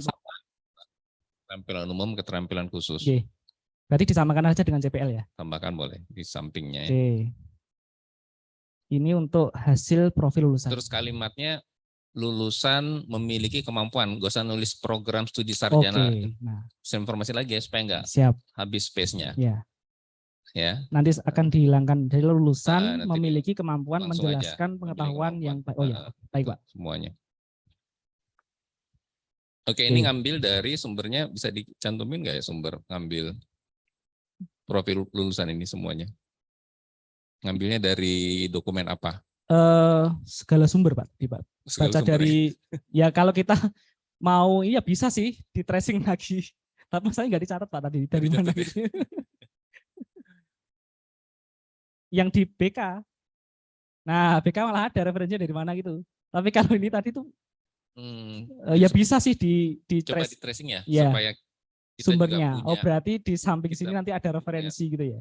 Sama, keterampilan umum, keterampilan khusus. Oke. Berarti disamakan aja dengan CPL ya? Tambahkan boleh di sampingnya. Oke. Ini untuk hasil profil lulusan. Terus kalimatnya lulusan memiliki kemampuan, gak usah nulis program studi sarjana. Oke. Nah, informasi lagi ya supaya nggak siap. habis space-nya. Ya. Ya. Nanti akan dihilangkan. Jadi lulusan memiliki kemampuan menjelaskan pengetahuan yang baik. Oh ya, baik Pak. Semuanya. Oke, ini ngambil dari sumbernya, bisa dicantumin nggak ya sumber ngambil profil lulusan ini semuanya? Ngambilnya dari dokumen apa? Segala sumber Pak. Baca dari ya kalau kita mau iya bisa sih di tracing lagi. Tapi saya nggak dicatat Pak tadi dari mana gitu. Yang di BK. Nah, BK malah ada referensinya dari mana gitu. Tapi kalau ini tadi tuh ya bisa sih di coba di tracing ya, ya supaya kita sumbernya. juga punya, oh berarti di samping sini nanti ada referensi gitu ya.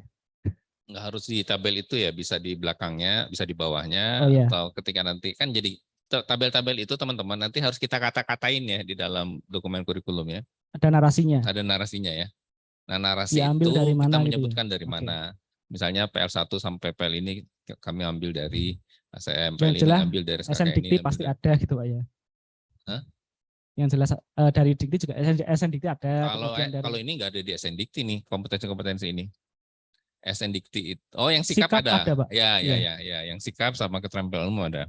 Nggak harus di tabel itu ya, bisa di belakangnya, bisa di bawahnya, atau ketika nanti kan jadi tabel-tabel itu teman-teman nanti harus kita kata-katain ya di dalam dokumen kurikulum ya. Ada narasinya. Ada narasinya ya. Nah, narasi diambil itu dari mana kita gitu menyebutkan ya? dari mana. Misalnya PL1 sampai PL ini kami ambil dari ASM, yang PL jelas, ini ambil dari SN SKKN Dikti ini. pasti ada gitu Pak ya. Hah? Yang jelas dari Dikti juga SN Dikti ada. Kalau ini nggak ada di SN Dikti nih, kompetensi-kompetensi ini. SN Dikti itu. Oh, yang sikap ada. Pak. Ya, yang sikap sama keterampilan umum ada.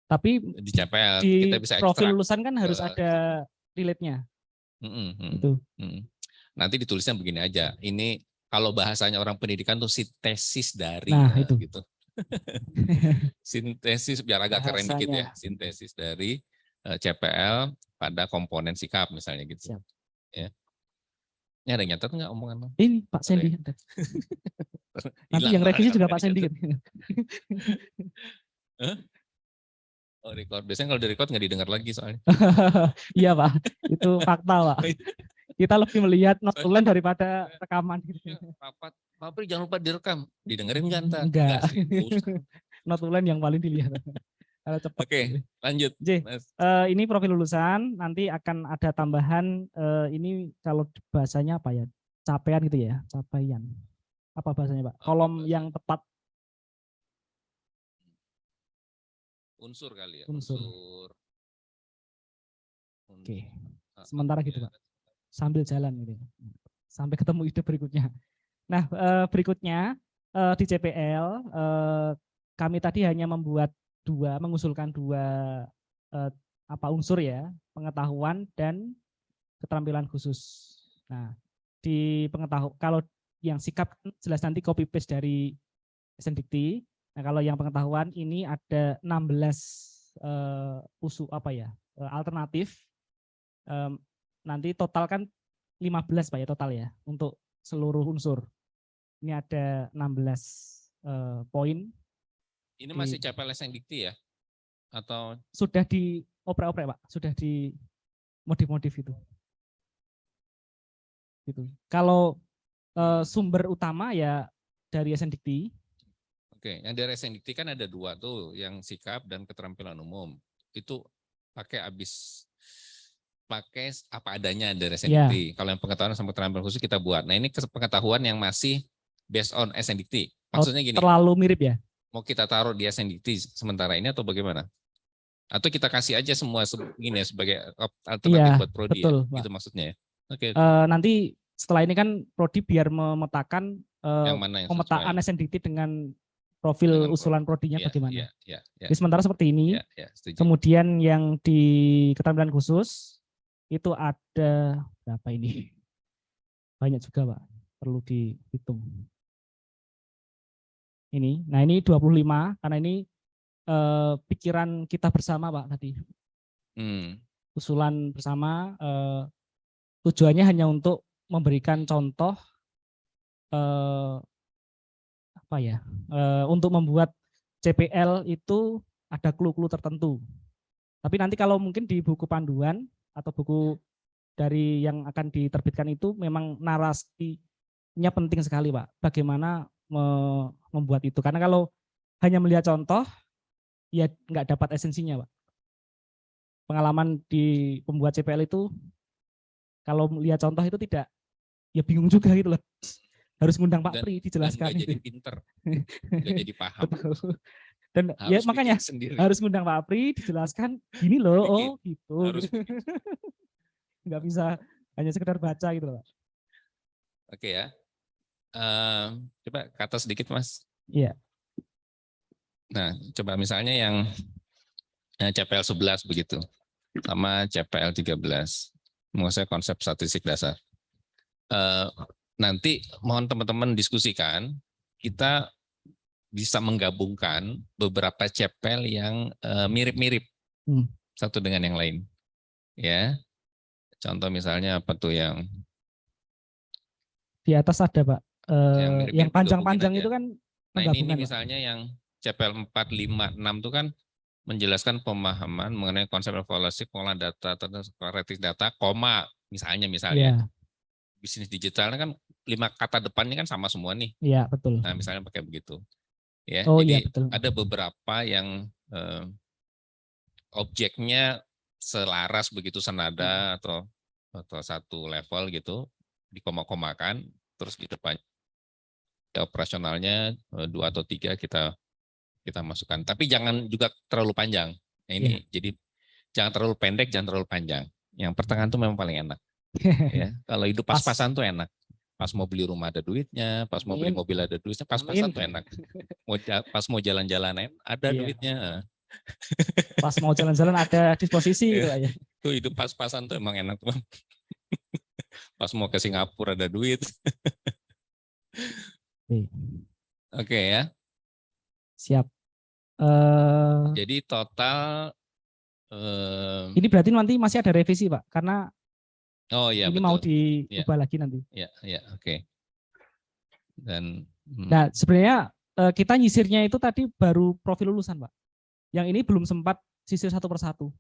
Tapi di CPL di kita bisa profil lulusan kan harus ada relate-nya. Itu. Nanti ditulisnya begini aja. Ini kalau bahasanya orang pendidikan tuh sintesis dari itu. gitu. Sintesis biar agak keren dikit ya. Sintesis dari CPL pada komponen sikap misalnya gitu. Siap. Ya. Ini ada nyatet nggak omongan? Ini Pak Sandy. Nanti yang revisi juga Pak Sandy. Oh, record. Biasanya kalau di record nggak didengar lagi soalnya. Iya Pak, itu fakta Pak. Kita lebih melihat notulen daripada rekaman. Pak Pri jangan lupa direkam. Didengerin enggak sih. Notulen yang paling dilihat. Kalau cepat. Oke, lanjut. Ini profil lulusan, nanti akan ada tambahan ini kalau bahasanya apa ya? Capaian gitu ya, capaian. Apa bahasanya Pak? Kolom yang tepat. Unsur kali ya. Unsur. Oke. Sementara gitu Pak. Sambil jalan gitu. Sampai ketemu ide berikutnya. Nah, berikutnya di CPL kami tadi hanya mengusulkan dua unsur ya, pengetahuan dan keterampilan khusus. Nah, di pengetahuan kalau yang sikap jelas nanti copy paste dari SN Dikti. Nah, kalau yang pengetahuan ini ada 16 alternatif. Nanti total kan 15 Pak ya total ya untuk seluruh unsur. Ini ada 16 poin. Ini masih CPL SN Dikti ya? Atau sudah dioprek-oprek Pak, sudah di modif-modif itu. Gitu. Kalau sumber utama ya dari SN Dikti. Oke, yang dari SN Dikti kan ada dua tuh, yang sikap dan keterampilan umum. Itu pakai apa adanya dari SN Dikti. Kalau yang pengetahuan sama keterampilan khusus kita buat. Nah, ini pengetahuan yang masih based on SN Dikti. Maksudnya gini. Terlalu mirip ya? Mau kita taruh di SN Dikti sementara ini atau bagaimana? Atau kita kasih aja semua gini ya sebagai alternatif buat prodi betul, ya? Gitu maksudnya ya. Oke. Nanti setelah ini kan prodi biar memetakan pemetaan SN Dikti dengan profil usulan prodinya bagaimana. Jadi sementara seperti ini. Kemudian yang di keterampilan khusus itu ada berapa ini? Banyak juga Pak, perlu dihitung. Ini, nah ini 25 karena ini pikiran kita bersama Pak tadi. Usulan bersama tujuannya hanya untuk memberikan contoh untuk membuat CPL itu ada clue-clue tertentu. Tapi nanti kalau mungkin di buku panduan atau buku dari yang akan diterbitkan itu memang narasinya penting sekali Pak. Bagaimana membuat itu. Karena kalau hanya melihat contoh, ya nggak dapat esensinya Pak. pengalaman di pembuat CPL itu kalau lihat contoh itu tidak, ya bingung juga gitu loh. Harus ngundang Pak Pri dijelaskan. Dan jadi pinter, nggak jadi paham. Dan ya makanya harus ngundang Pak Pri dijelaskan gini loh, oh gitu. Nggak bisa hanya sekedar baca gitu loh. Oke ya. Coba kata sedikit Mas. Iya. Nah, coba misalnya yang CPL 11 begitu, sama CPL 13, menguasai konsep statistik dasar. Nanti mohon teman-teman diskusikan, kita bisa menggabungkan beberapa CPL yang mirip-mirip satu dengan yang lain. Ya, contoh misalnya apa tuh yang di atas ada Pak, yang panjang-panjang itu kan. Nah ini misalnya yang CPL 4, 5, 6 itu kan menjelaskan pemahaman mengenai konsep evaluasi pengolahan data, analitik data, koma misalnya. Yeah. Bisnis digital kan 5 kata depannya kan sama semua nih. Iya, betul. Nah, misalnya pakai begitu. Ya, oh, jadi iya, betul. ada beberapa yang objeknya selaras begitu, senada atau satu level gitu, dikoma-komakan, terus di depan operasionalnya 2 atau 3 kita masukkan. Tapi jangan juga terlalu panjang. Nah, ini jadi jangan terlalu pendek, jangan terlalu panjang. Yang pertengahan itu memang paling enak. Ya, kalau hidup pas-pasan tuh enak. Pas mau beli rumah ada duitnya, pas mau beli mobil ada duitnya, pas-pasan tuh enak. Pas mau jalan-jalan ada duitnya. Pas mau jalan-jalan ada disposisi gitu aja. Tuh hidup pas-pasan tuh emang enak tuh. Pas mau ke Singapura ada duit. Oke ya. Siap. Jadi total ini berarti nanti masih ada revisi Pak, karena ini betul. Mau diubah lagi nanti. Ya, oke. Dan nah sebenarnya kita nyisirnya itu tadi baru profil lulusan Pak. Yang ini belum sempat sisir satu persatu.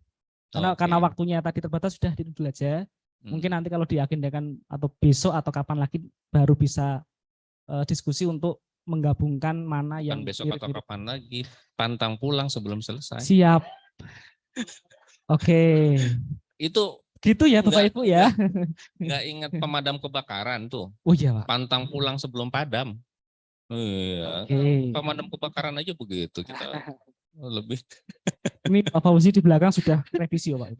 Karena waktunya tadi terbatas, sudah ditunggu aja. Mungkin nanti kalau diagendakan atau besok atau kapan lagi baru bisa diskusi untuk menggabungkan mana yang besok atau kapan lagi, pantang pulang sebelum selesai. Siap. Oke. Itu gitu ya Bapak Ibu ya. Enggak ingat pemadam kebakaran tuh. Oh iya Pak. Pantang pulang sebelum padam. Iya. Pemadam kebakaran aja begitu kita. Lebih. Ini Pak Fauzi di belakang sudah revisi ya Pak.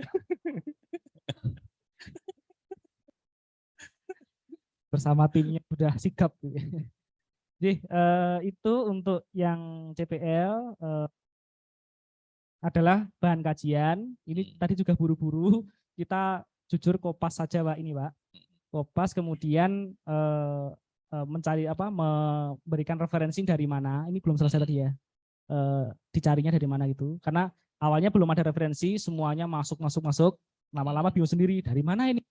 Bersama timnya sudah sigap. Jadi itu untuk yang CPL adalah bahan kajian. Ini tadi juga buru-buru. Kita jujur kopas saja Pak ini Pak. Kopas kemudian mencari memberikan referensi dari mana. Ini belum selesai tadi ya. Dicarinya dari mana gitu. Karena awalnya belum ada referensi, semuanya masuk. Lama-lama bingung sendiri dari mana ini.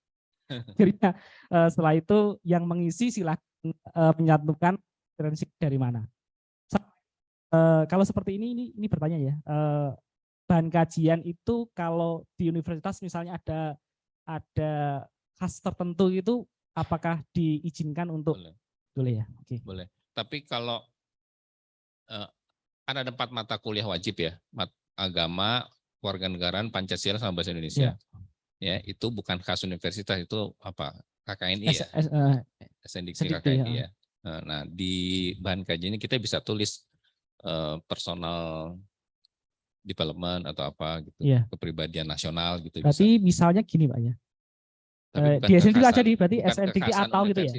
Akhirnya setelah itu yang mengisi silakan menyatukan referensi dari mana. Kalau seperti ini bertanya ya, bahan kajian itu kalau di universitas misalnya ada khas tertentu itu, apakah diizinkan untuk? Boleh ya? Oke. Boleh. Tapi kalau kan ada 4 mata kuliah wajib ya, agama, kewarganegaraan, Pancasila, sama bahasa Indonesia. Ya, itu bukan khas universitas, itu apa? KKNI ya? SNDIK KKNI ya. Nah, di bahan kajian ini kita bisa tulis personal development atau apa gitu, kepribadian nasional gitu. Berarti bisa. Misalnya gini Pak ya. Di SNDIK aja berarti SNDIK atau gitu ya?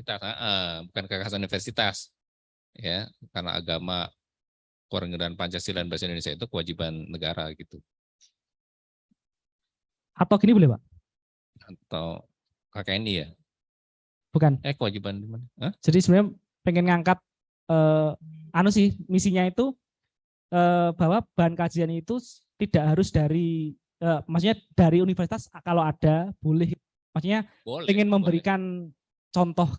Bukan kekhasan universitas. Ya, karena agama, kewarganegaraan, Pancasila, dan bahasa Indonesia itu kewajiban negara gitu. Atau gini boleh Pak? Atau KKNI ya? Bukan. Kewajiban di mana? Jadi sebenarnya pengen ngangkat misinya itu bahwa bahan kajian itu tidak harus dari maksudnya dari universitas, kalau ada boleh. Maksudnya ingin memberikan contoh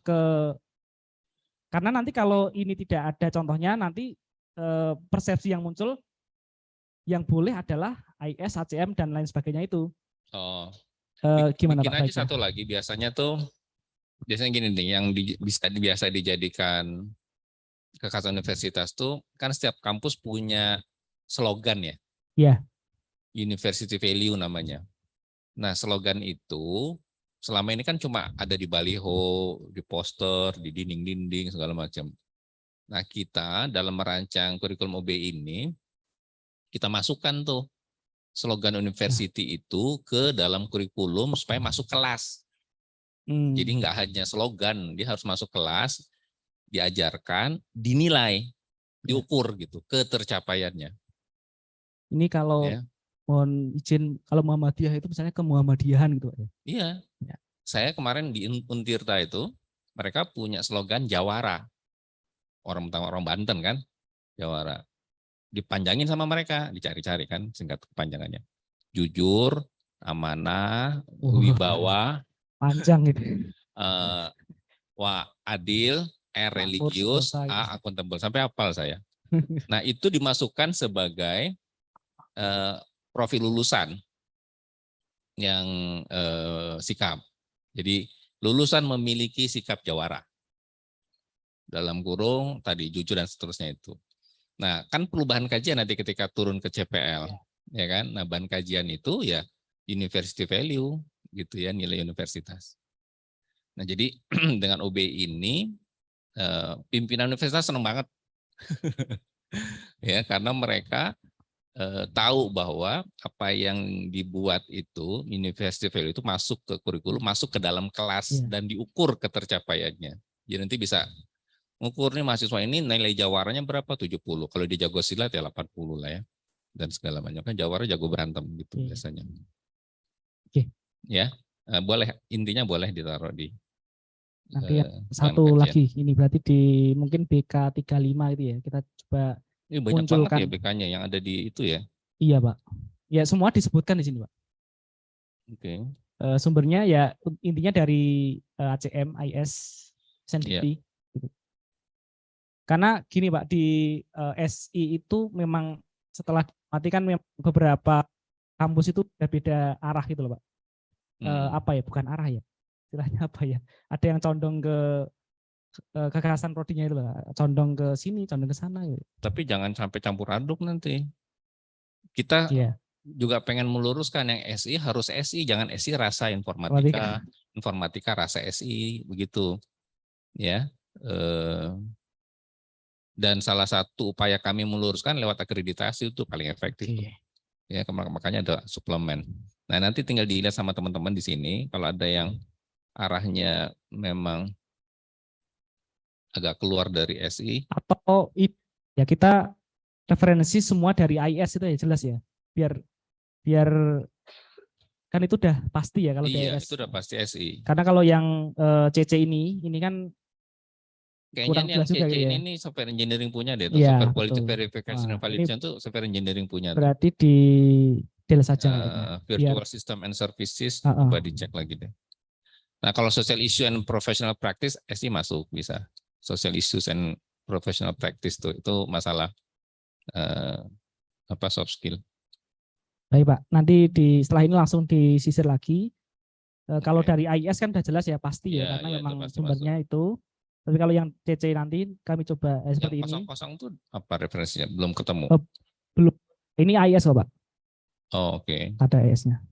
karena nanti kalau ini tidak ada contohnya, nanti persepsi yang muncul yang boleh adalah AIS, HCM, dan lain sebagainya itu. Gimana Pak? Bikin aja satu lagi, biasanya gini nih, yang biasa dijadikan kekhasan universitas tuh kan setiap kampus punya slogan ya. Iya. University value namanya. Nah, slogan itu selama ini kan cuma ada di baliho, di poster, di dinding-dinding segala macam. Nah, kita dalam merancang kurikulum OB ini kita masukkan tuh slogan university itu ke dalam kurikulum supaya masuk kelas. Jadi nggak hanya slogan, dia harus masuk kelas, diajarkan, dinilai, diukur gitu ketercapaiannya. Ini kalau mohon izin, kalau Muhammadiyah itu misalnya ke Muhammadiyahan gitu ya. Iya. Ya. Saya kemarin di Untirta itu mereka punya slogan Jawara. Orang Banten kan, Jawara. Dipanjangin sama mereka, dicari-cari kan singkat kepanjangannya. Jujur, amanah, wibawa, panjang gitu. Adil, religius, akuntabel, sampai hafal saya. Nah, itu dimasukkan sebagai profil lulusan yang sikap. Jadi lulusan memiliki sikap jawara. Dalam kurung tadi jujur dan seterusnya itu. Nah, kan perlu bahan kajian nanti ketika turun ke CPL, ya kan? Nah, bahan kajian itu ya university value gitu ya, nilai universitas. Nah, jadi dengan OB ini pimpinan universitas senang banget. Ya, karena mereka tahu bahwa apa yang dibuat itu university value itu masuk ke kurikulum, masuk ke dalam kelas dan diukur ketercapaiannya. Jadi nanti bisa ngukur nih mahasiswa ini nilai jawaranya berapa, 70. Kalau di jago silat ya 80 lah ya. Dan segala macam kan jawara jago berantem gitu biasanya. Oke. Ya, boleh, intinya boleh ditaruh di nanti satu lagi ini berarti di mungkin BK 35 itu ya. Kita coba banyak banget ya BK-nya yang ada di itu ya. Iya, Pak. Ya semua disebutkan di sini, Pak. Oke. Sumbernya ya intinya dari ACM, IS, Sendikti. Gitu. Karena gini Pak, di SI itu memang setelah matikan beberapa kampus itu beda arah gitu loh Pak. Apa ya, bukan arah ya, istilahnya apa ya, ada yang condong ke kekerasan prodinya itu loh, condong ke sini, condong ke sana gitu. Tapi jangan sampai campur aduk nanti. Kita juga pengen meluruskan yang SI harus SI, jangan SI rasa informatika, informatika rasa SI, begitu ya. Dan salah satu upaya kami meluruskan lewat akreditasi itu paling efektif. Ya, makanya ada suplemen. Nah, nanti tinggal dilihat sama teman-teman di sini kalau ada yang arahnya memang agak keluar dari SI atau ya kita referensi semua dari IS itu ya jelas ya. Biar kan itu udah pasti ya kalau iya, IS. Itu udah pasti SI. Karena kalau yang CC ini kan kayaknya yang CC ini software engineering punya deh, ya, software quality verification and validation itu software engineering punya. Berarti di del saja. Virtual system and services coba dicek lagi deh. Nah, kalau social issue and professional practice SI masuk bisa. Social issues and professional practice itu masalah soft skill. Baik Pak, nanti setelah ini langsung disisir lagi. Kalau dari IS kan udah jelas ya pasti ya karena memang sumbernya itu. Tapi kalau yang CC nanti kami coba seperti ini. Yang kosong itu apa referensinya? Belum ketemu. Belum. Ini IS kok Pak. Oh, oke. Ada IS-nya.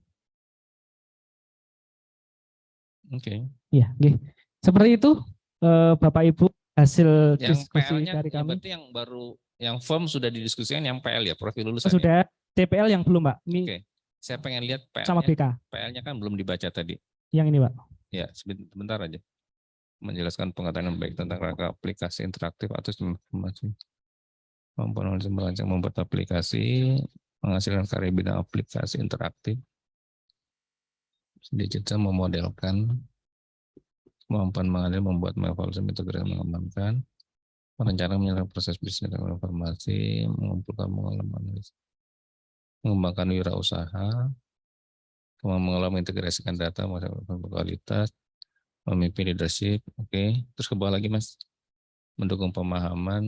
Oke. Iya, okay. Seperti itu Bapak Ibu hasil yang diskusi dari kami. Berarti yang baru, yang form sudah didiskusikan yang PL ya, profil lulusan. Sudah, TPL yang belum Pak. Oke. Saya pengen lihat PL-nya. Sama BK. PL-nya kan belum dibaca tadi. Yang ini Pak. Ya, sebentar aja. Menjelaskan pengetahuan yang baik tentang rangka aplikasi interaktif atau informasi. Kemampuan merancang membuat aplikasi, menghasilkan karya bidang aplikasi interaktif. Digital memodelkan, kemampuan mengalir, membuat mengevaluasi integrasi, mengamankan, merencanakan menyelesaikan proses bisnis dan informasi, mengumpulkan pengalaman, mengembangkan wirausaha, mengelola mengintegrasikan data, menghasilkan kualitas, memimpin leadership, oke. Terus ke bawah lagi Mas, mendukung pemahaman,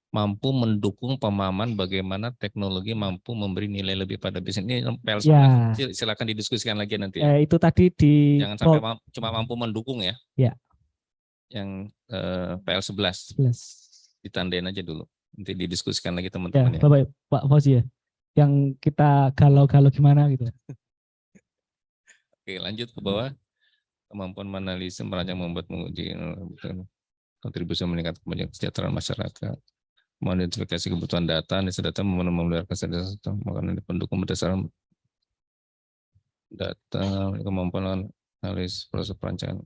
mampu mendukung pemahaman bagaimana teknologi mampu memberi nilai lebih pada bisnis. Ini PL ya. Silakan didiskusikan lagi nanti ya. Itu tadi di jangan sampai cuma mampu mendukung ya. Ya. Yang PL 11. Ditandain aja dulu. Nanti didiskusikan lagi teman-teman ya. Bapak Pak Fauzi ya. Yang kita galau-galau gimana gitu. Oke, lanjut ke bawah. Kemampuan menganalisis, merancang, membuat, menguji, kontribusi meningkatkan kesejahteraan masyarakat, mengidentifikasi kebutuhan data, analisa data, memelihara kesadaran sistem, makanan pendukung berdasarkan data, kemampuan analis proses perancangan,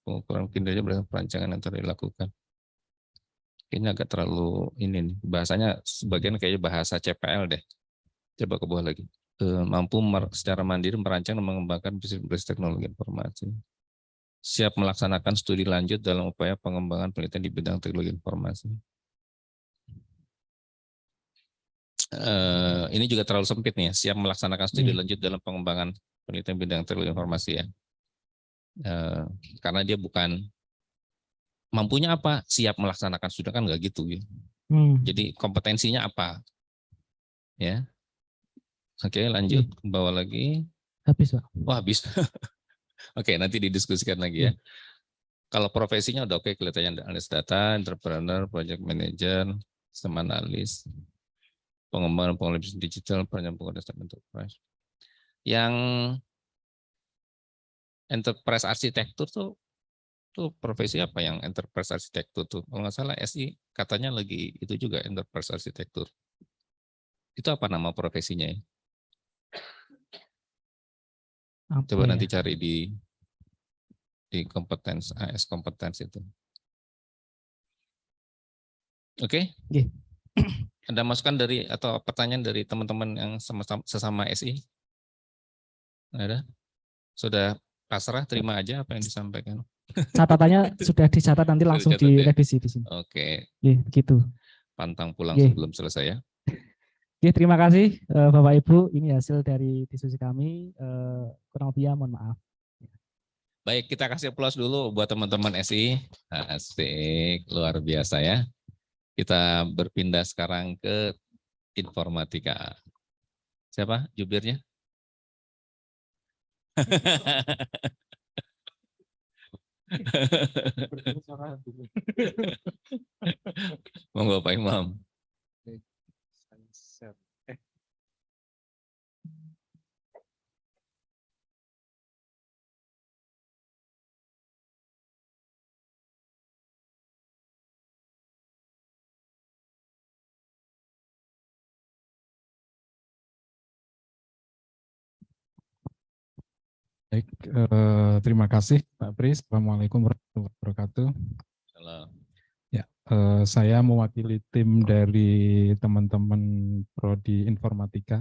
pengukuran kinerja berdasarkan perancangan yang telah dilakukan. Kayaknya agak terlalu ini nih, bahasanya sebagian kayaknya bahasa CPL deh. Coba ke bawah lagi. Mampu secara mandiri merancang dan mengembangkan bisnis teknologi informasi. Siap melaksanakan studi lanjut dalam upaya pengembangan penelitian di bidang teknologi informasi. Ini juga terlalu sempit nih, siap melaksanakan studi lanjut dalam pengembangan penelitian bidang teknologi informasi ya. Karena dia bukan mampunya apa, siap melaksanakan studi kan nggak gitu ya. Jadi kompetensinya apa? Ya. Oke, lanjut ke bawah lagi. Habis, Pak. Wah, habis. Oke, nanti didiskusikan lagi ya. Kalau profesinya udah oke, kelihatannya analis data, entrepreneur, project manager, sistem analis, pengembangan bisnis digital, perencanaan enterprise. Yang enterprise arsitektur tuh profesi apa yang enterprise arsitektur tuh? Kalau nggak salah SI katanya lagi itu juga enterprise arsitektur. Itu apa nama profesinya ya? Coba nanti cari di kompetensi AS kompetensi itu. Oke? Ada masukan dari atau pertanyaan dari teman-teman yang sesama SI? Ada? Sudah pasrah, terima aja apa yang disampaikan. Catatannya sudah dicatat, nanti langsung direvisi di sini. Oke. Gitu. Pantang pulang sebelum selesai ya. Terima kasih Bapak Ibu. Ini hasil dari diskusi kami. Kurang lebih mohon maaf. Baik, kita kasih aplaus dulu buat teman-teman SI. Asik, luar biasa ya. Kita berpindah sekarang ke informatika. Siapa jubirnya? Monggo Pak Imam. Baik, terima kasih Pak Pris. Assalamualaikum warahmatullahi wabarakatuh. Salam. Ya, saya mewakili tim dari teman-teman Prodi Informatika.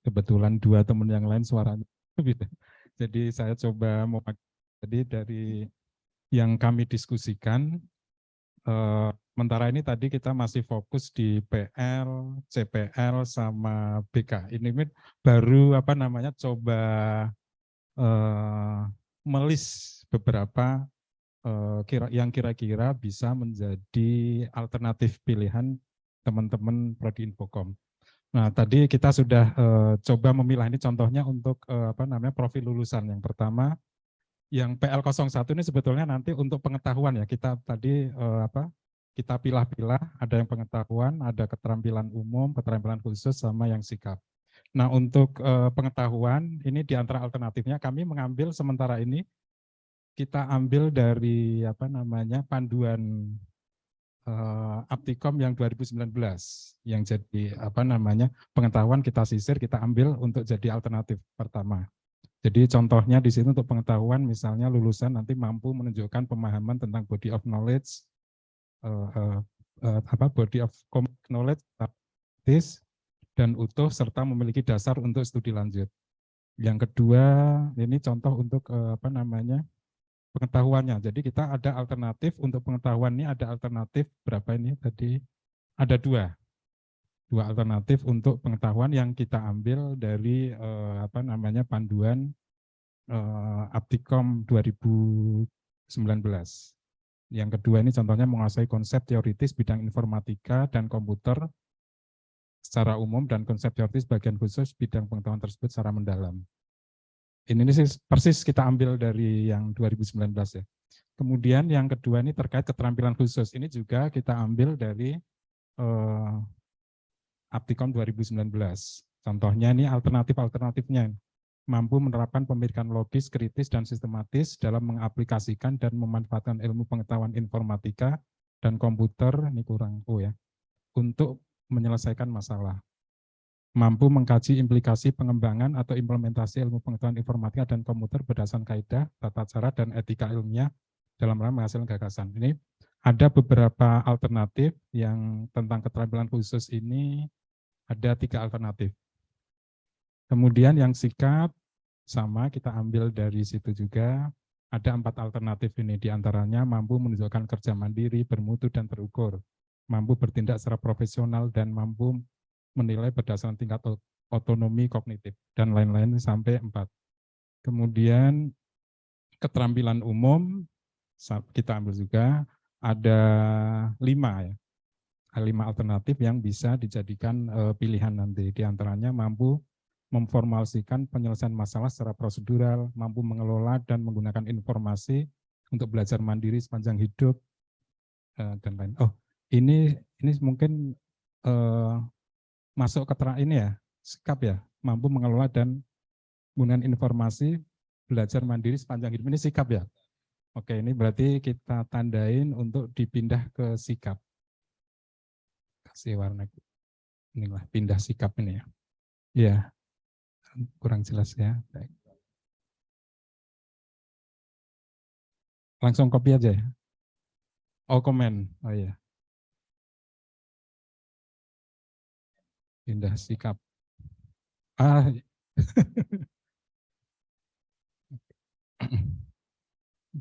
Kebetulan dua teman yang lain suaranya beda. Jadi saya coba mewakili dari yang kami diskusikan. Sementara ini tadi kita masih fokus di PL, CPL, sama BK. Ini baru coba melis beberapa yang kira-kira bisa menjadi alternatif pilihan teman-teman Prodi Infokom. Nah, tadi kita sudah coba memilah, ini contohnya untuk profil lulusan. Yang pertama, yang PL01 ini sebetulnya nanti untuk pengetahuan ya. Kita tadi kita pilah-pilah, ada yang pengetahuan, ada keterampilan umum, keterampilan khusus, sama yang sikap. Nah, untuk pengetahuan, ini di antara alternatifnya kami mengambil sementara ini, kita ambil dari panduan Aptikom yang 2019, yang jadi pengetahuan kita sisir, kita ambil untuk jadi alternatif pertama. Jadi contohnya di sini untuk pengetahuan, misalnya lulusan nanti mampu menunjukkan pemahaman tentang body of knowledge, body of knowledge, dan utuh serta memiliki dasar untuk studi lanjut. Yang kedua, ini contoh untuk pengetahuannya. Jadi kita ada alternatif untuk pengetahuan ini, ada alternatif berapa ini tadi? Ada dua alternatif untuk pengetahuan yang kita ambil dari panduan Aptikom 2019. Yang kedua ini contohnya menguasai konsep teoritis bidang informatika dan komputer secara umum dan konsep teoritis bagian khusus bidang pengetahuan tersebut secara mendalam. Ini sih persis kita ambil dari yang 2019 ya. Kemudian yang kedua ini terkait keterampilan khusus. Ini juga kita ambil dari Aptikom 2019. Contohnya ini alternatifnya. mampu menerapkan pemikiran logis, kritis, dan sistematis dalam mengaplikasikan dan memanfaatkan ilmu pengetahuan informatika dan komputer, ini kurang ya, untuk menyelesaikan masalah. Mampu mengkaji implikasi pengembangan atau implementasi ilmu pengetahuan informatika dan komputer berdasarkan kaidah, tata cara, dan etika ilmiah dalam rangka menghasilkan gagasan. Ini ada beberapa alternatif yang tentang keterampilan khusus ini, ada 3 alternatif. Kemudian yang sikap, sama kita ambil dari situ juga, ada 4 alternatif ini, diantaranya mampu menunjukkan kerja mandiri, bermutu, dan terukur, mampu bertindak secara profesional, dan mampu menilai berdasarkan tingkat otonomi kognitif, dan lain-lain sampai 4. Kemudian keterampilan umum, kita ambil juga, ada 5 ya. 5 alternatif yang bisa dijadikan pilihan nanti. Di antaranya mampu memformulasikan penyelesaian masalah secara prosedural, mampu mengelola dan menggunakan informasi untuk belajar mandiri sepanjang hidup, dan lain. Oh, ini mungkin masuk ke ini ya, sikap ya, mampu mengelola dan menggunakan informasi, belajar mandiri sepanjang hidup. Ini sikap ya. Oke, ini berarti kita tandain untuk dipindah ke sikap. Kasih warna. Inilah pindah sikap ini ya. Iya. Kurang jelas ya. Baik. Langsung copy aja ya. Oh, komen. Oh iya. Pindah sikap.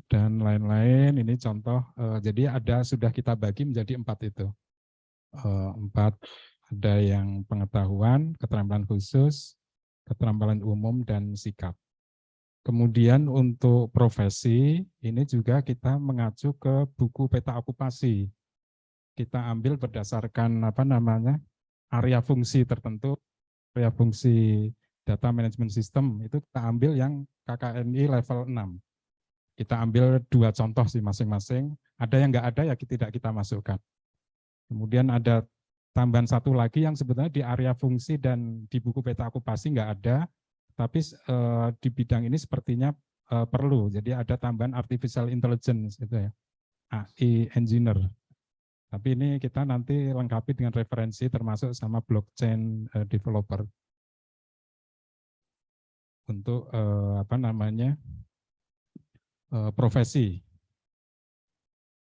Dan lain-lain, ini contoh. Jadi sudah kita bagi menjadi 4 itu. 4, ada yang pengetahuan, keterampilan khusus, keterampilan umum, dan sikap. Kemudian untuk profesi, ini juga kita mengacu ke buku peta okupasi. Kita ambil berdasarkan area fungsi tertentu, area fungsi data management system, itu kita ambil yang KKNI level 6. Kita ambil 2 contoh sih masing-masing, ada yang nggak ada ya tidak kita masukkan. Kemudian ada tambahan 1 lagi yang sebetulnya di area fungsi dan di buku peta okupasi nggak ada, tapi di bidang ini sepertinya perlu. Jadi ada tambahan artificial intelligence itu ya, AI engineer. Tapi ini kita nanti lengkapi dengan referensi termasuk sama blockchain developer untuk profesi.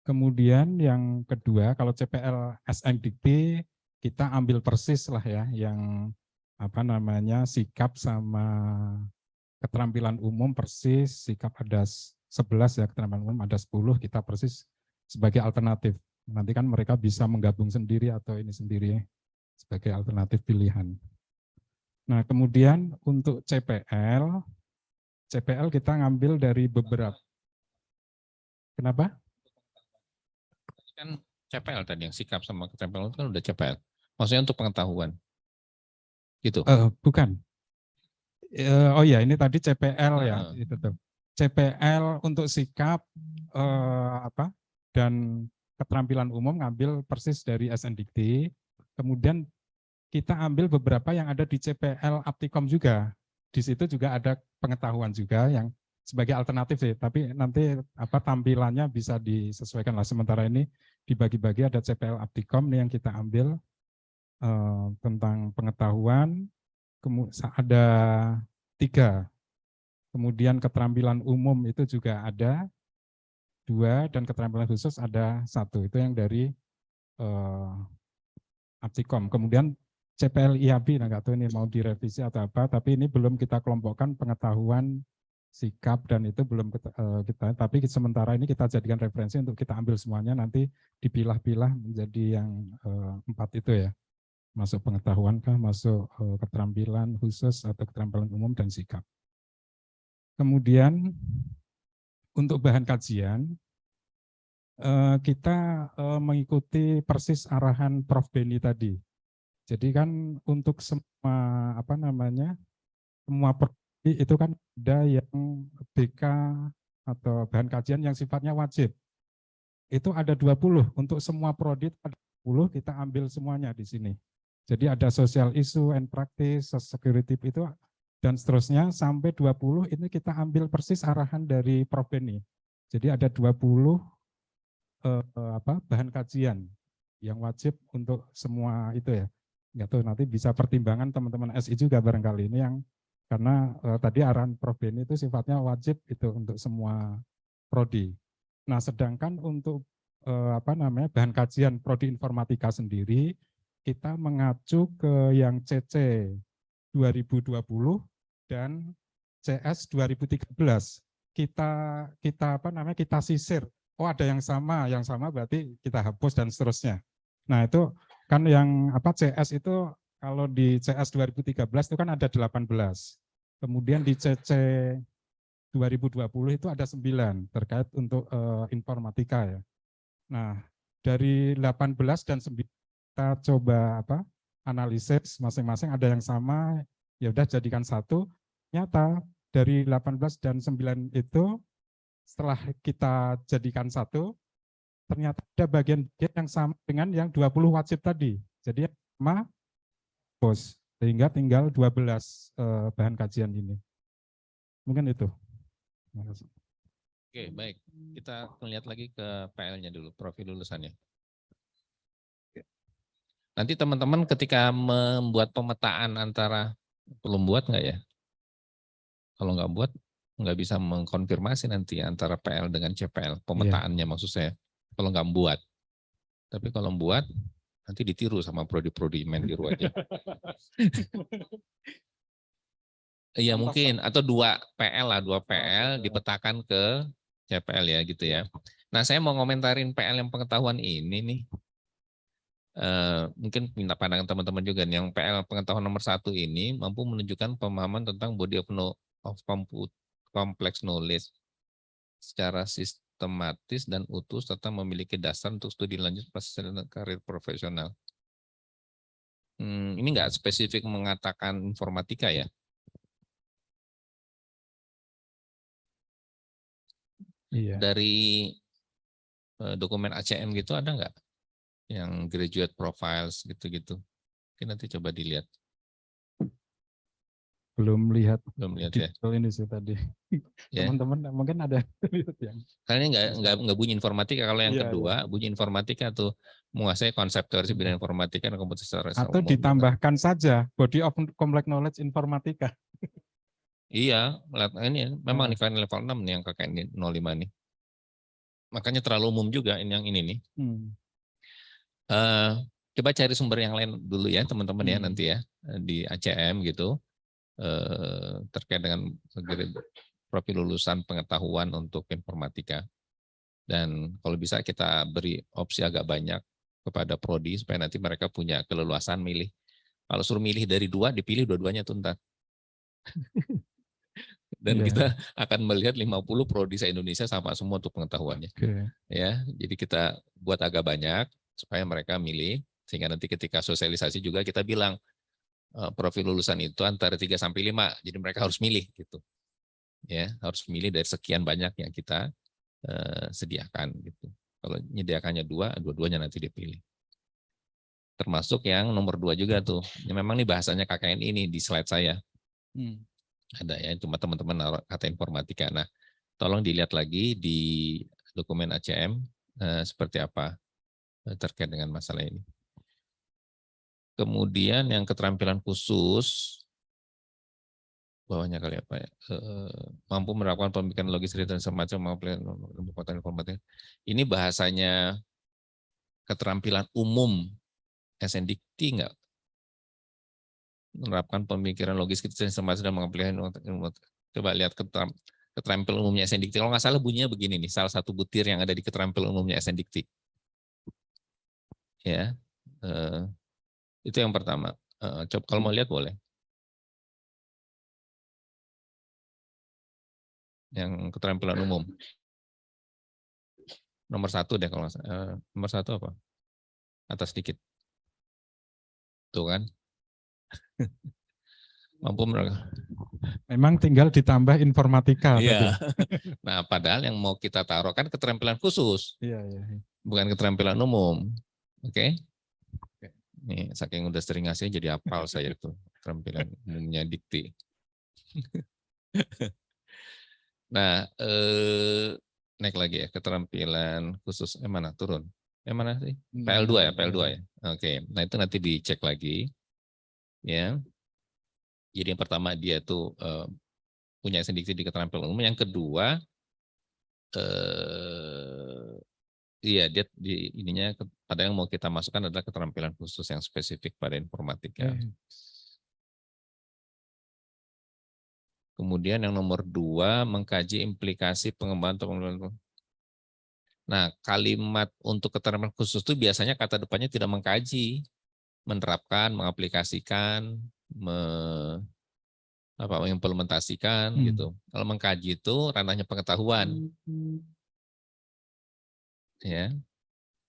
Kemudian yang kedua, kalau CPL SNDT kita ambil persis lah ya, yang sikap sama keterampilan umum persis, sikap ada 11 ya, keterampilan umum ada 10, kita persis sebagai alternatif. Nanti kan mereka bisa menggabung sendiri atau ini sendiri sebagai alternatif pilihan. Nah, kemudian untuk CPL kita ngambil dari beberapa. Kenapa? Kan CPL tadi yang sikap sama keterampilan kan udah CPL. Maksudnya untuk pengetahuan. Gitu. Bukan. Oh iya, ini tadi CPL ya. Itu tuh. CPL untuk sikap dan keterampilan umum ngambil persis dari SNDT. Kemudian kita ambil beberapa yang ada di CPL Aptikom juga. Di situ juga ada pengetahuan juga yang sebagai alternatif sih, tapi nanti tampilannya bisa disesuaikan lah. Sementara ini dibagi-bagi, ada CPL Aptikom nih yang kita ambil tentang pengetahuan, ada 3. Kemudian keterampilan umum itu juga ada 2, dan keterampilan khusus ada 1. Itu yang dari Aptikom. Kemudian CPL IAB, nggak tahu ini mau direvisi atau apa, tapi ini belum kita kelompokkan pengetahuan, sikap, dan itu belum kita, tapi sementara ini kita jadikan referensi untuk kita ambil semuanya, nanti dipilah-pilah menjadi yang 4 itu ya, masuk pengetahuan kah, masuk keterampilan khusus atau keterampilan umum dan sikap. Kemudian untuk bahan kajian, kita mengikuti persis arahan Prof. Beni tadi. Jadi kan untuk semua semua prodi itu kan ada yang BK atau bahan kajian yang sifatnya wajib. Itu ada 20, untuk semua prodi ada 20, kita ambil semuanya di sini. Jadi ada social issue and practice, security itu dan seterusnya sampai 20 ini kita ambil persis arahan dari Prof. Beni. Jadi ada 20 bahan kajian yang wajib untuk semua itu ya. Nggak tahu nanti bisa pertimbangan teman-teman SI juga barangkali ini yang karena tadi arahan Prof. Beni itu sifatnya wajib itu untuk semua prodi. Nah, sedangkan untuk bahan kajian prodi informatika sendiri kita mengacu ke yang CC 2020 dan CS 2013. Kita sisir. Oh, ada yang sama berarti kita hapus dan seterusnya. Nah, itu kan yang CS itu kalau di CS 2013 itu kan ada 18. Kemudian di CC 2020 itu ada 9 terkait untuk informatika ya. Nah, dari 18 dan 9 kita coba analisis masing-masing ada yang sama, ya udah jadikan satu. Nyata dari 18 dan 9 itu setelah kita jadikan satu, ternyata ada bagian-bagian yang sama dengan yang 20 wajib tadi. Jadi sama bos, sehingga tinggal 12 bahan kajian ini. Mungkin itu. Terima kasih. Oke, baik. Kita lihat lagi ke PL-nya dulu, profil lulusannya. Nanti teman-teman ketika membuat pemetaan antara, perlu buat nggak ya? Kalau nggak buat, nggak bisa mengkonfirmasi nanti antara PL dengan CPL, pemetaannya maksud saya. Kalau nggak buat. Tapi kalau buat, nanti ditiru sama prodi-prodi main tiru aja. Iya mungkin, atau 2 PL lah, 2 PL dipetakan ke CPL ya gitu ya. Nah saya mau ngomentarin PL yang pengetahuan ini nih. Mungkin minta pandangan teman-teman juga nih, yang PL pengetahuan nomor 1 ini mampu menunjukkan pemahaman tentang body of complex knowledge secara sistematis dan utuh serta memiliki dasar untuk studi lanjut pasca karir profesional. Ini enggak spesifik mengatakan informatika ya. Iya. Dari dokumen ACM gitu ada enggak? Yang graduate profiles gitu-gitu. Mungkin nanti coba dilihat. Belum lihat Ya. Ini sih tadi. Teman-teman mungkin ada yang. Karena enggak bunyi informatika. Kalau yang kedua bunyi informatika tuh menguasai konsep teori bidang informatika dan komputer secara atau ditambahkan saja body of complex knowledge informatika. Iya, ini memang nih level 6 nih yang KKN 05 nih. Makanya terlalu umum juga ini yang ini nih. Coba cari sumber yang lain dulu ya teman-teman ya nanti ya di ACM gitu terkait dengan profil lulusan pengetahuan untuk informatika. Dan kalau bisa kita beri opsi agak banyak kepada prodi supaya nanti mereka punya keleluasan milih. Kalau suruh milih dari 2 dipilih dua-duanya tuntas. Dan kita akan melihat 50 prodi se-Indonesia sama semua untuk pengetahuannya. Ya, jadi kita buat agak banyak supaya mereka milih, sehingga nanti ketika sosialisasi juga kita bilang profil lulusan itu antara 3 sampai 5, jadi mereka harus milih gitu. Ya, harus milih dari sekian banyak yang kita sediakan gitu. Kalau menyediakannya 2, dua-duanya nanti dipilih. Termasuk yang nomor 2 juga tuh. Ya, memang nih bahasanya KKN ini di slide saya. Ada ya, cuma teman-teman naruh kata informatika. Nah, tolong dilihat lagi di dokumen ACM seperti apa terkait dengan masalah ini. Kemudian yang keterampilan khusus, bawahnya kali apa ya, mampu menerapkan pemikiran logis dan semacam kekuatan informatika. Ini bahasanya keterampilan umum SNDikT enggak? Menerapkan pemikiran logis kritis semacam dan mengaplikan. Coba lihat keterampilan umumnya SNDikT. Kalau nggak salah bunyinya begini nih, salah satu butir yang ada di keterampilan umumnya SNDikT. Ya, itu yang pertama. Coba kalau mau lihat boleh. Yang keterampilan umum. Nomor 1 deh kalau nomor 1 apa? Atas sedikit. Tuh kan. Mampu memang tinggal ditambah informatika. Iya. Nah, padahal yang mau kita taruh kan keterampilan khusus. Iya. Bukan keterampilan umum. Oke. Nih, saking udah sering ngasih jadi hafal saya itu keterampilan umumnya dikti. Nah, naik lagi ya, keterampilan khusus, mana turun? Mana sih? PL2 ya, PL2 ya. Oke, nah itu nanti dicek lagi, ya. Jadi yang pertama dia tuh punya SNDQ di keterampilan umum. Yang kedua, iya dia di ininya pada yang mau kita masukkan adalah keterampilan khusus yang spesifik pada informatika. Kemudian yang nomor 2, mengkaji implikasi pengembangan. Nah, kalimat untuk keterampilan khusus itu biasanya kata depannya tidak mengkaji, menerapkan, mengaplikasikan, mengimplementasikan gitu. Kalau mengkaji itu ranahnya pengetahuan. Ya.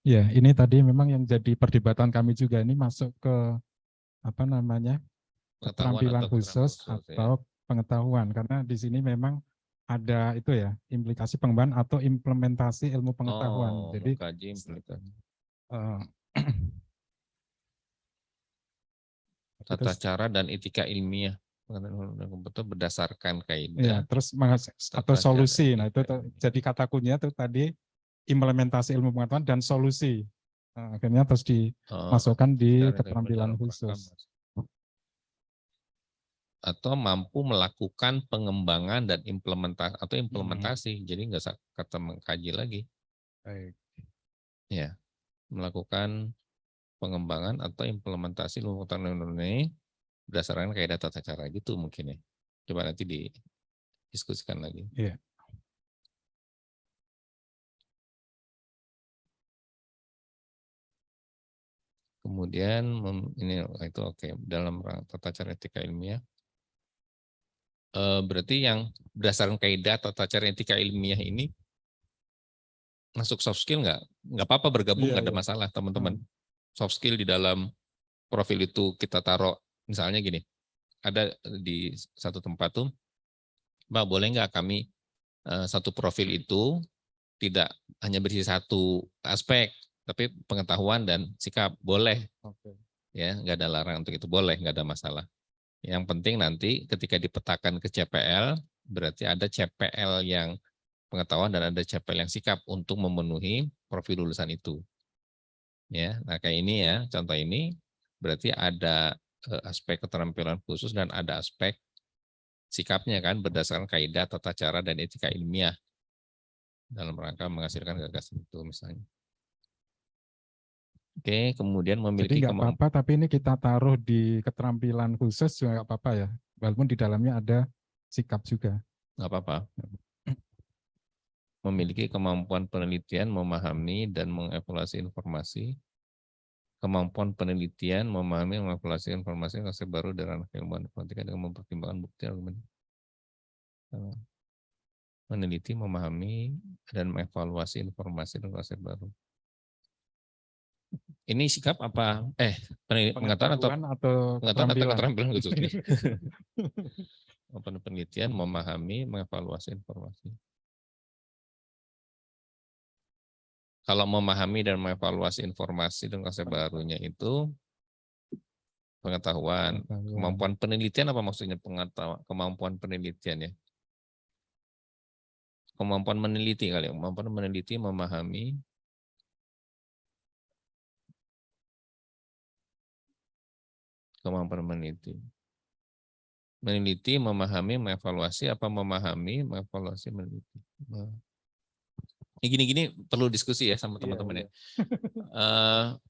Ya, ini tadi memang yang jadi perdebatan kami juga, ini masuk ke apa namanya? Keterampilan khusus atau pengetahuan, karena di sini memang ada itu ya, implikasi pengembangan atau implementasi ilmu pengetahuan. Jadi mengkaji implikasi. Tata cara dan etika ilmiah berdasarkan kaidah. Ya, terus atau solusi. Nah, itu jadi kata kuncinya itu tadi implementasi ilmu pengetahuan dan solusi. Nah, akhirnya terus dimasukkan di keterampilan khusus. Atau mampu melakukan pengembangan dan implementasi. Jadi nggak usah kata mengkaji lagi. Baik. Ya, melakukan pengembangan atau implementasi ilmu pengetahuan ini berdasarkan kaidah tata cara gitu mungkin ya. Coba nanti didiskusikan lagi. Iya. Kemudian ini itu oke. Dalam tata cara etika ilmiah. Berarti yang berdasarkan kaidah tata cara etika ilmiah ini masuk soft skill nggak? Nggak apa-apa bergabung, nggak ada masalah teman-teman. Soft skill di dalam profil itu kita taruh, misalnya gini, ada di satu tempat tuh, Mbak boleh nggak kami satu profil itu tidak hanya berisi satu aspek, tapi pengetahuan dan sikap boleh, ya nggak ada larangan untuk itu, boleh, nggak ada masalah. Yang penting nanti ketika dipetakan ke CPL, berarti ada CPL yang pengetahuan dan ada CPL yang sikap untuk memenuhi profil lulusan itu. Ya, nah kayak ini ya, contoh ini berarti ada aspek keterampilan khusus dan ada aspek sikapnya kan berdasarkan kaidah tata cara dan etika ilmiah dalam rangka menghasilkan gagasan itu misalnya. Oke, kemudian memiliki jadi nggak apa-apa, tapi ini kita taruh di keterampilan khusus juga nggak apa-apa ya, walaupun di dalamnya ada sikap juga. Nggak apa-apa. Memiliki kemampuan penelitian, memahami dan mengevaluasi informasi. Kemampuan penelitian, memahami, mengevaluasi informasi konsep baru dan ranah keilmuan informatika dengan mempertimbangkan bukti argumen. Meneliti, memahami dan mengevaluasi informasi dan konsep baru. Ini sikap apa? Pengetahuan atau keterampilan khusus. Penelitian, memahami, mengevaluasi informasi. Kalau memahami dan mengevaluasi informasi dan konsep barunya itu pengetahuan. Kemampuan penelitian apa maksudnya pengetahuan? Kemampuan penelitian ya. Kemampuan meneliti kali ya. Kemampuan meneliti, memahami. Kemampuan meneliti. Meneliti, memahami, mengevaluasi, apa memahami, mengevaluasi, meneliti. Ini gini-gini perlu diskusi ya sama teman-teman ya.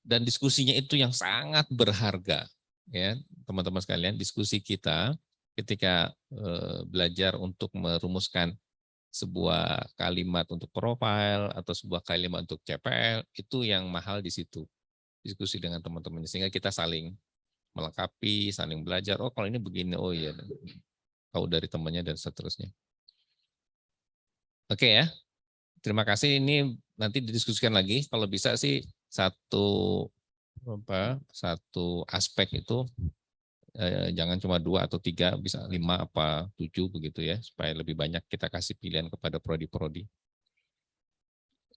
Dan diskusinya itu yang sangat berharga ya teman-teman sekalian. Diskusi kita ketika belajar untuk merumuskan sebuah kalimat untuk profil atau sebuah kalimat untuk CPL itu yang mahal di situ. Diskusi dengan teman-teman sehingga kita saling melengkapi, saling belajar. Oh kalau ini begini, oh iya, tahu dari temannya dan seterusnya. Oke ya. Terima kasih. Ini nanti didiskusikan lagi. Kalau bisa sih satu aspek itu jangan cuma 2 atau 3, bisa 5 apa 7 begitu ya, supaya lebih banyak kita kasih pilihan kepada prodi-prodi.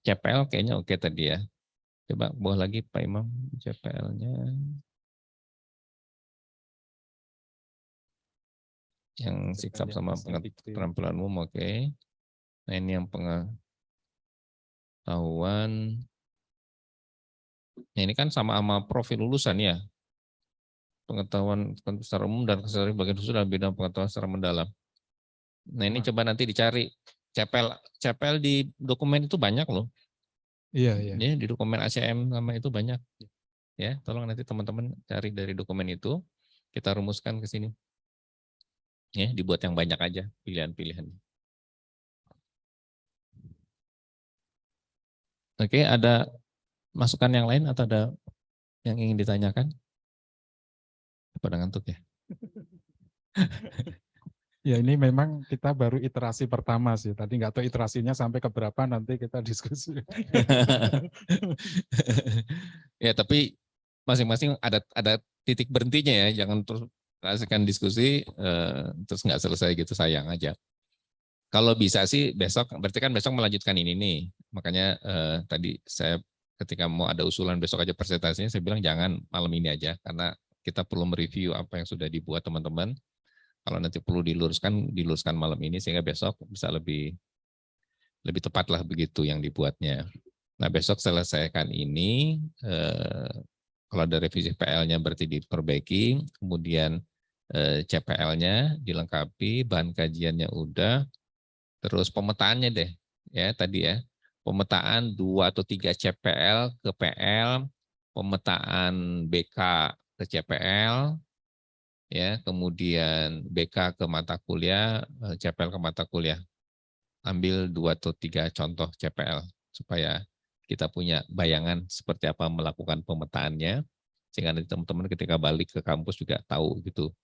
CPL kayaknya oke tadi ya. Coba bawah lagi Pak Imam CPL-nya. yang sikap sama keterampilan umum, oke. Nah ini yang pengetahuan. Nah, ini kan sama profil lulusan ya. Pengetahuan secara umum dan keseharian bagian khusus dalam bidang pengetahuan secara mendalam. Nah ini coba nanti dicari CPL di dokumen itu banyak loh. Iya. Ya, di dokumen ACM sama itu banyak. Ya, tolong nanti teman-teman cari dari dokumen itu, kita rumuskan ke sini. Ya, dibuat yang banyak aja pilihan-pilihan. Oke, ada masukan yang lain atau ada yang ingin ditanyakan? Pada ngantuk ya? Ya ini memang kita baru iterasi pertama sih. Tadi nggak tahu iterasinya sampai ke berapa, nanti kita diskusi. Ya tapi masing-masing ada titik berhentinya ya. Jangan terus kasihkan diskusi terus nggak selesai gitu, sayang aja. Kalau bisa sih besok, berarti kan besok melanjutkan ini nih. Makanya tadi saya ketika mau ada usulan besok aja presentasinya, saya bilang jangan malam ini aja karena kita perlu mereview apa yang sudah dibuat teman-teman. Kalau nanti perlu diluruskan malam ini sehingga besok bisa lebih tepat lah begitu yang dibuatnya. Nah besok selesaikan ini, kalau ada revisi PL-nya berarti diperbaiki, kemudian CPL-nya dilengkapi, bahan kajiannya udah, terus pemetaannya deh, ya tadi ya, pemetaan 2 atau 3 CPL ke PL, pemetaan BK ke CPL, ya kemudian BK ke mata kuliah, CPL ke mata kuliah. Ambil 2 atau 3 contoh CPL supaya kita punya bayangan seperti apa melakukan pemetaannya, sehingga nanti teman-teman ketika balik ke kampus juga tahu gitu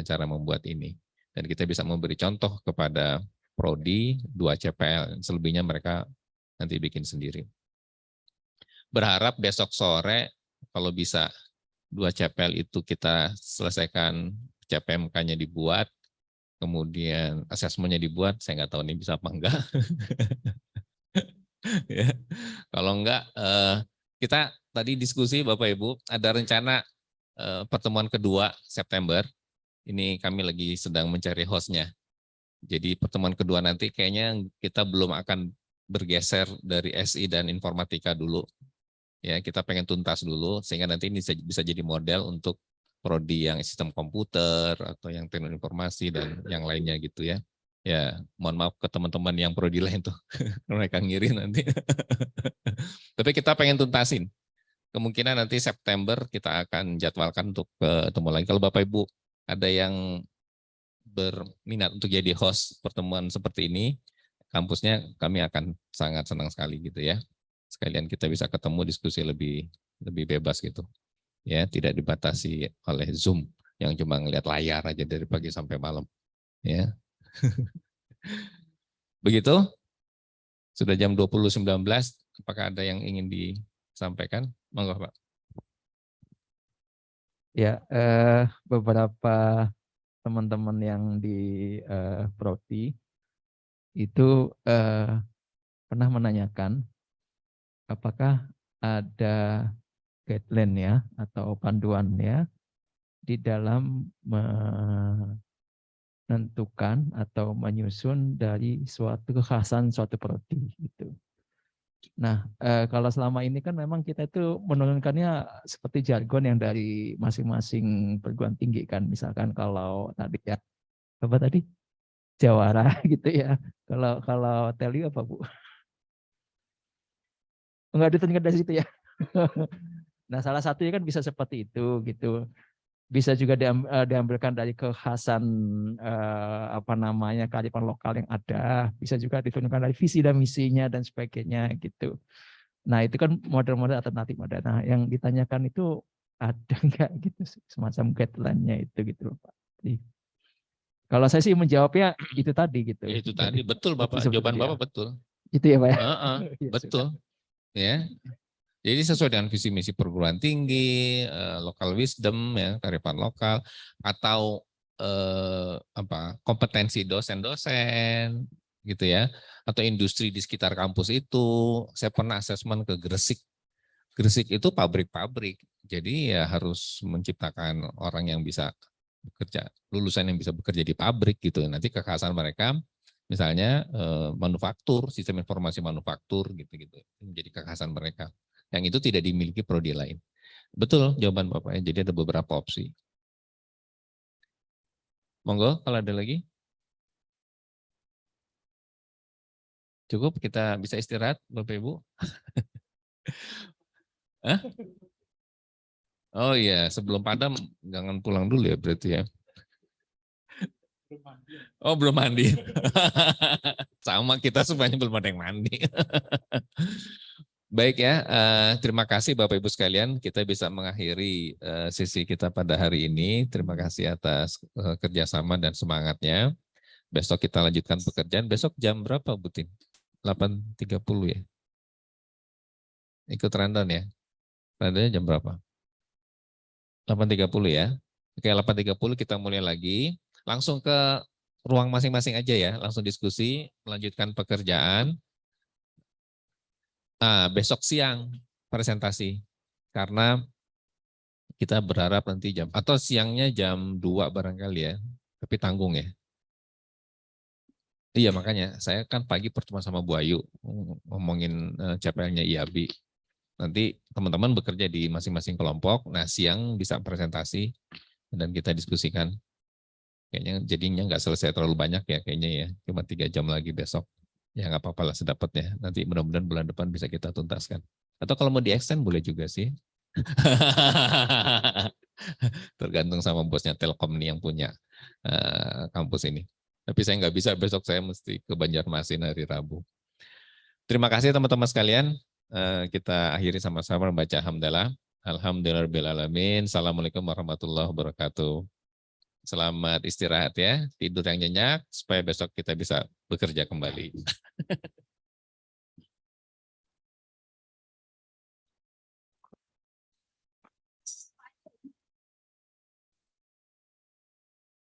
cara membuat ini. Dan kita bisa memberi contoh kepada prodi 2 CPL, selebihnya mereka nanti bikin sendiri. Berharap besok sore kalau bisa 2 CPL itu kita selesaikan, CPMK-nya dibuat, kemudian asesmennya dibuat, saya nggak tahu ini bisa apa enggak. Ya. Kalau enggak, kita tadi diskusi Bapak Ibu, ada rencana pertemuan kedua September, ini kami lagi sedang mencari hostnya. Jadi pertemuan kedua nanti kayaknya kita belum akan bergeser dari SI dan informatika dulu. Ya, kita pengen tuntas dulu sehingga nanti ini bisa jadi model untuk prodi yang sistem komputer atau yang teknologi informasi dan yang lainnya gitu ya. Ya, mohon maaf ke teman-teman yang prodi lain tuh, mereka ngiri nanti. Tapi kita pengen tuntasin. Kemungkinan nanti September kita akan jadwalkan untuk ketemu lagi. Kalau Bapak Ibu ada yang berminat untuk jadi host pertemuan seperti ini, kampusnya kami akan sangat senang sekali gitu ya. Sekalian kita bisa ketemu diskusi lebih bebas gitu. Ya, tidak dibatasi oleh Zoom yang cuma ngelihat layar aja dari pagi sampai malam. Ya. Begitu? Sudah jam 20.19, apakah ada yang ingin disampaikan? Monggo, Pak. Ya, beberapa teman-teman yang di Prodi itu pernah menanyakan apakah ada guideline ya atau panduan ya di dalam menentukan atau menyusun dari suatu kekhasan suatu prodi gitu. Nah, kalau selama ini kan memang kita itu menurunkannya seperti jargon yang dari masing-masing perguruan tinggi kan. Misalkan kalau tadi ya apa tadi? Jawara gitu ya. Kalau Teli apa, Bu? Enggak ditunjukkan dari situ ya. Nah, salah satunya kan bisa seperti itu gitu. Bisa juga diambilkan dari kekhasan apa namanya kearifan lokal yang ada. Bisa juga ditunjukkan dari visi dan misinya dan sebagainya gitu. Nah, itu kan model-model alternatif ada. Nah, yang ditanyakan itu ada enggak gitu semacam guideline-nya itu gitu loh, Pak. Jadi, kalau saya sih menjawabnya itu tadi gitu. Ya, itu tadi betul Bapak, jawaban Bapak betul. Itu ya Pak ya? Betul. Ya. Jadi sesuai dengan visi misi perguruan tinggi, local wisdom ya, kearifan lokal atau kompetensi dosen-dosen gitu ya, atau industri di sekitar kampus itu. Saya pernah asesmen ke Gresik. Gresik itu pabrik-pabrik. Jadi ya harus menciptakan orang yang bisa bekerja, lulusan yang bisa bekerja di pabrik gitu. Nanti kekhasan mereka misalnya manufaktur, sistem informasi manufaktur gitu-gitu menjadi kekhasan mereka. Yang itu tidak dimiliki prodi lain. Betul jawaban Bapak. Jadi ada beberapa opsi. Monggo kalau ada lagi. Cukup kita bisa istirahat Bapak Ibu. Hah? Oh iya, sebelum padam jangan pulang dulu ya berarti ya. Oh belum mandi. Sama kita semuanya belum ada yang mandi. Baik ya, terima kasih Bapak Ibu sekalian. Kita bisa mengakhiri sesi kita pada hari ini. Terima kasih atas kerjasama dan semangatnya. Besok kita lanjutkan pekerjaan. Besok jam berapa Bu Tin? 8.30 ya? Ikut rundown ya? Rundownnya jam berapa? 8.30 ya. Oke, 8.30 kita mulai lagi. Langsung ke ruang masing-masing aja ya. Langsung diskusi, melanjutkan pekerjaan. Besok siang presentasi. Karena kita berharap nanti atau siangnya jam 2 barangkali ya. Tapi tanggung ya. Iya makanya, saya kan pagi pertemuan sama Bu Ayu. Ngomongin CPL-nya IABI. Nanti teman-teman bekerja di masing-masing kelompok, nah siang bisa presentasi dan kita diskusikan. Kayaknya jadinya nggak selesai terlalu banyak ya kayaknya ya, cuma 3 jam lagi besok. Ya nggak apa-apa lah sedapatnya, nanti mudah-mudahan bulan depan bisa kita tuntaskan. Atau kalau mau di-extend boleh juga sih. Tergantung sama bosnya Telkom nih yang punya kampus ini. Tapi saya nggak bisa, besok saya mesti ke Banjarmasin hari Rabu. Terima kasih teman-teman sekalian. Kita akhiri sama-sama membaca hamdalah. Alhamdulillahirrahmanirrahim. Assalamualaikum warahmatullahi wabarakatuh. Selamat istirahat ya, tidur yang nyenyak supaya besok kita bisa bekerja kembali.